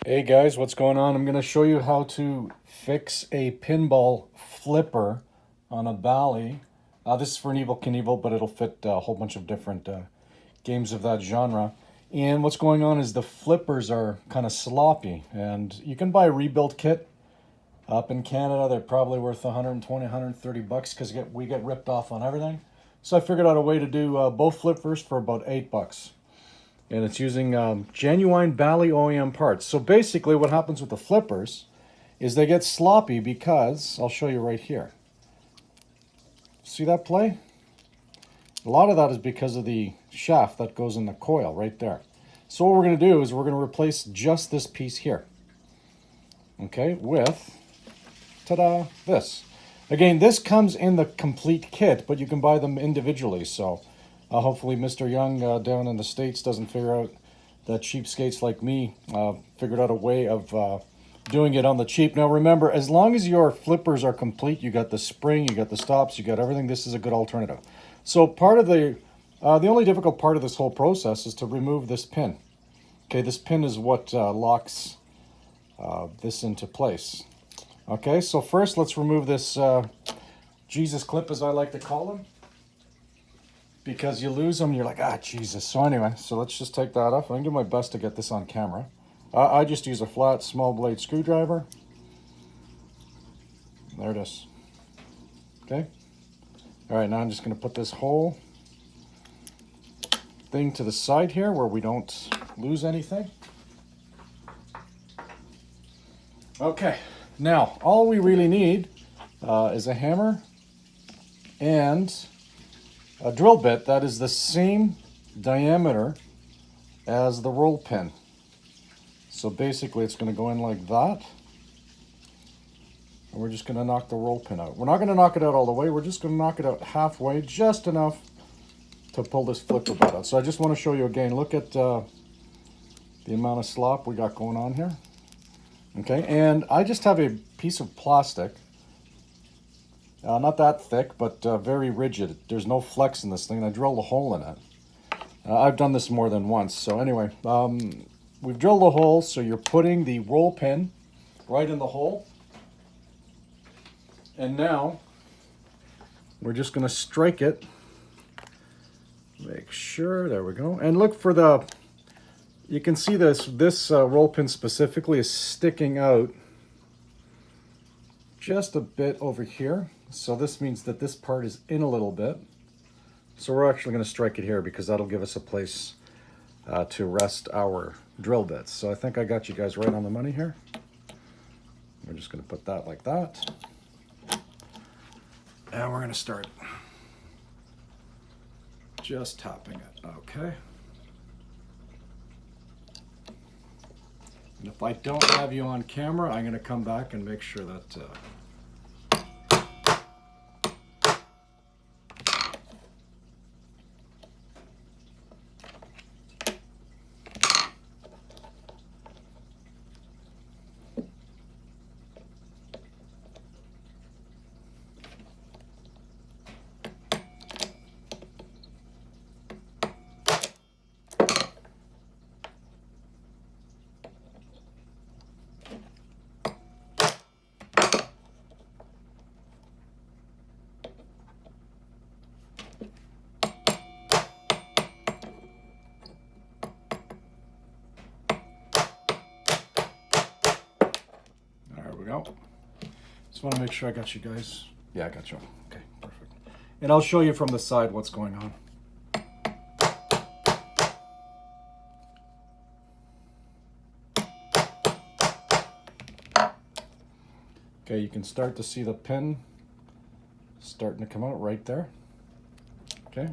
Hey guys, what's going on? I'm going to show you how to fix a pinball flipper on a Bally. This is for an Evel Knievel, but it'll fit a whole bunch of different games of that genre. And what's going on is the flippers are kind of sloppy, and you can buy a rebuild kit up in Canada. They're probably worth 120, 130 bucks because we get ripped off on everything. So I figured out a way to do both flippers for about $8. And it's using genuine Bally OEM parts. So basically what happens with the flippers is they get sloppy because, I'll show you right here. See that play? A lot of that is because of the shaft that goes in the coil right there. So what we're going to do is we're going to replace just this piece here. Okay, with, ta-da, this. Again, this comes in the complete kit, but you can buy them individually, so hopefully Mr. Young down in the States doesn't figure out that cheapskates like me figured out a way of doing it on the cheap. Now remember, as long as your flippers are complete, you got the spring, you got the stops, you got everything, this is a good alternative. So part of the only difficult part of this whole process is to remove this pin. Okay, this pin is what locks this into place. Okay, so first let's remove this Jesus clip, as I like to call them. Because you lose them, you're like, ah, Jesus. So anyway, so let's just take that off. I'm going to do my best to get this on camera. I just use a flat, small blade screwdriver. There it is. Okay. All right, now I'm just going to put this whole thing to the side here where we don't lose anything. Okay, now all we really need is a hammer and a drill bit that is the same diameter as the roll pin. So basically it's going to go in like that. And we're just going to knock the roll pin out. We're not going to knock it out all the way. We're just going to knock it out halfway, just enough to pull this flipper butt out. So I just want to show you again. Look at the amount of slop we got going on here. Okay, and I just have a piece of plastic. Not that thick, but very rigid. There's no flex in this thing, and I drilled a hole in it. I've done this more than once. So anyway, we've drilled a hole, so you're putting the roll pin right in the hole. And now, we're just going to strike it. Make sure, there we go. And look for the, you can see this roll pin specifically is sticking out just a bit over here. So this means that this part is in a little bit. So we're actually going to strike it here because that'll give us a place to rest our drill bits. So I think I got you guys right on the money here. We're just going to put that like that. And we're going to start just tapping it. Okay. And if I don't have you on camera, I'm going to come back and make sure that go. Just want to make sure I got you guys. Yeah, I got you. Okay, perfect. And I'll show you from the side what's going on. Okay, you can start to see the pin starting to come out right there. Okay.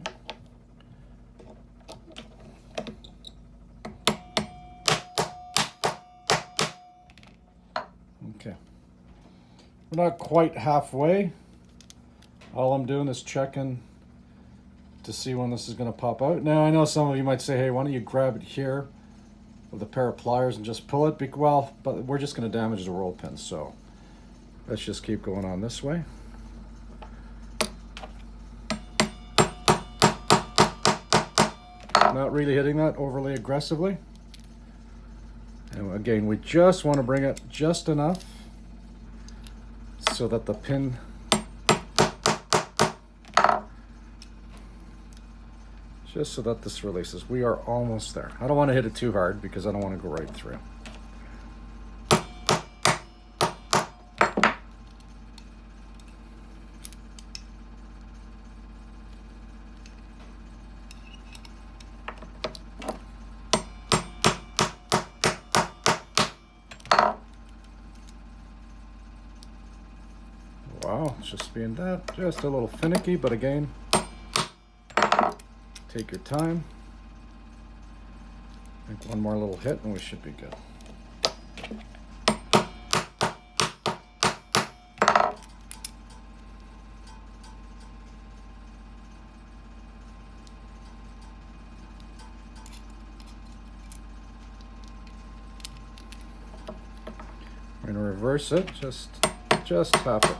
Okay. We're not quite halfway. All I'm doing is checking to see when this is going to pop out. Now, I know some of you might say, hey, why don't you grab it here with a pair of pliers and just pull it? Well, but we're just going to damage the roll pin, so let's just keep going on this way. Not really hitting that overly aggressively. And again, we just want to bring it just enough so that the pin just so that this releases. We are almost there. I don't want to hit it too hard because I don't want to go right through. Wow, it's just being that, just a little finicky, but again, take your time. Make one more little hit and we should be good. We're going to reverse it, just tap it.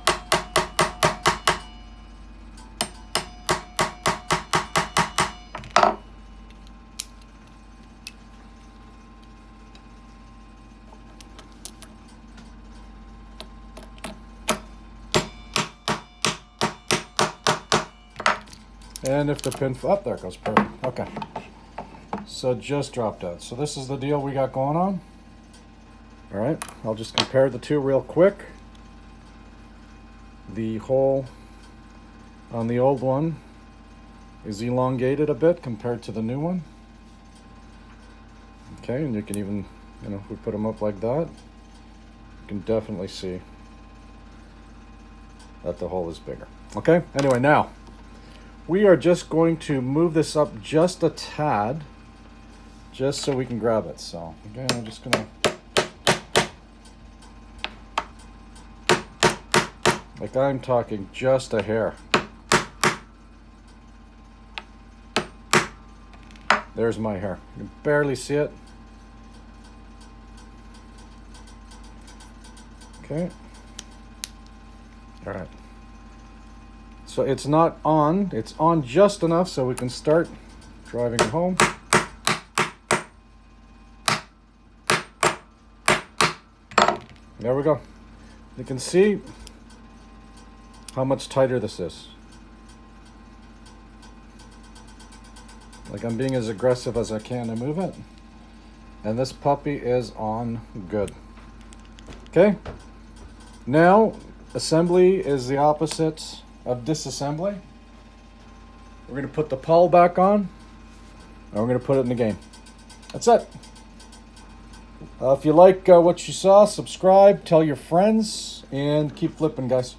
And if the pin, oh, there it goes, perfect. Okay, so just dropped out. So this is the deal we got going on. All right, I'll just compare the two real quick. The hole on the old one is elongated a bit compared to the new one. Okay, and you can even, you know, if we put them up like that, you can definitely see that the hole is bigger. Okay, anyway, now we are just going to move this up just a tad, just so we can grab it. So again, I'm just gonna, like I'm talking just a hair. There's my hair. You can barely see it. Okay. All right. So it's not on, it's on just enough so we can start driving it home. There we go. You can see how much tighter this is. Like I'm being as aggressive as I can to move it. And this puppy is on good. Okay. Now, assembly is the opposite of disassembly. We're going to put the pawl back on, and we're going to put it in the game. That's it. If you like what you saw, subscribe, tell your friends, and keep flipping, guys.